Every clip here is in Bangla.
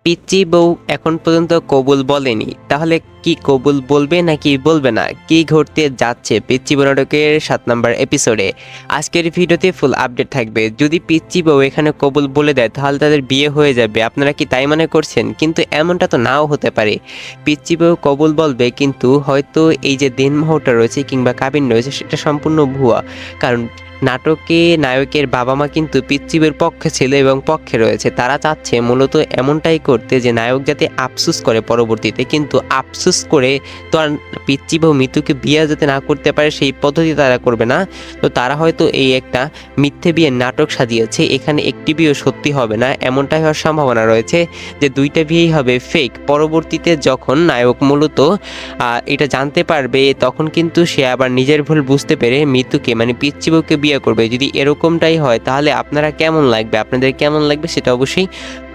পিচ্চি বউ এখন পর্যন্ত কবুল বলেনি, তাহলে কি কবুল বলবে নাকি বলবে না? কি ঘটতে যাচ্ছে পিচ্চি বউ নাটকের 7 নম্বর এপিসোডে? আজকের ভিডিওতে ফুল আপডেট থাকবে। যদি পিচ্চি বউ এখানে কবুল বলে দেয় তাহলে তাদের বিয়ে হয়ে যাবে, আপনারা কি তাই মনে করছেন? কিন্তু এমনটা তো নাও হতে পারে। পিচ্চি বউ কবুল বলবে, কিন্তু হয়তো এই যে দিনমোহরটা রয়েছে কিংবা কাবিন রয়েছে সেটা সম্পূর্ণ ভুয়া। কারণ নাটকে নায়কের বাবা মা কিন্তু পিচ্চিবের পক্ষে ছিল এবং পক্ষে রয়েছে। তারা চাচ্ছে মূলত এমনটাই করতে যে নায়ক যাতে আফসোস করে পরবর্তীতে, কিন্তু আফসোস করে তো আর পিচ্চি বউ মিতুকে বিয়ে যাতে না করতে পারে সেই পদ্ধতি তারা করবে না। তো তারা হয়তো এই একটা মিথ্যে বিয়ের নাটক সাজিয়েছে, এখানে একটি বিয়ে সত্যি হবে না এমনটাই হওয়ার সম্ভাবনা রয়েছে, যে দুইটা বিয়েই হবে ফেক। পরবর্তীতে যখন নায়ক মূলত এটা জানতে পারবে তখন কিন্তু সে আবার নিজের ভুল বুঝতে পেরে মিতুকে মানে পিচ্চি বউকে বিয়ে করবে। যদি এরকমটাই হয় তাহলে আপনারা কেমন লাগবে, আপনাদের কেমন লাগবে সেটা অবশ্যই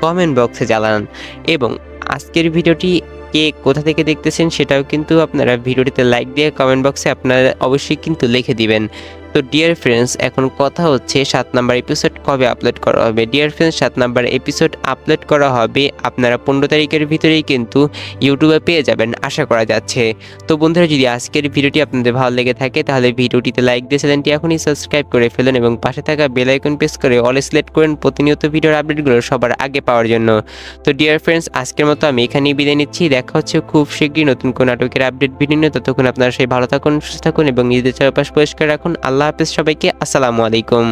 কমেন্ট বক্সে জানান। এবং আজকের ভিডিওটি কে কোথা থেকে দেখতেছেন সেটাও কিন্তু আপনারা ভিডিওটিতে লাইক দিয়ে কমেন্ট বক্সে আপনারা অবশ্যই কিন্তু লিখে দিবেন। তো ডিয়ার ফ্রেন্ডস, এখন কথা হচ্ছে 7 নাম্বার এপিসোড কবে আপলোড করা হবে। Dear friends, 7 number episode upload করা হবে আপনারা 15 তারিখের ভিতরেই কিন্তু ইউটিউবে পেয়ে যাবেন আশা করা যাচ্ছে। তো বন্ধুরা, যদি আজকের ভিডিওটি আপনাদের ভালো লেগে থাকে তাহলে ভিডিওটিতে লাইক দিয়ে চ্যানেলটি এখনই সাবস্ক্রাইব করে ফেলুন এবং পাশে থাকা বেল আইকন প্রেস করে অল সিলেক্ট করেন প্রতিনিয়ত ভিডিওর আপডেটগুলো সবার আগে পাওয়ার জন্য। তো ডিয়ার ফ্রেন্ডস, আজকের মতো আমি এখানেই বিদায় নিচ্ছি। দেখা হচ্ছে খুব শীঘ্রই নতুন কোন নাটকের আপডেট ভিডিও নিয়ে। ততক্ষণ আপনারা সেই ভালো থাকুন, সুস্থ থাকুন এবং নিজেদের চারপাশ পরিষ্কার রাখুন। আল্লাহ হাফেজ সবাইকে। আসসালামু আলাইকুম।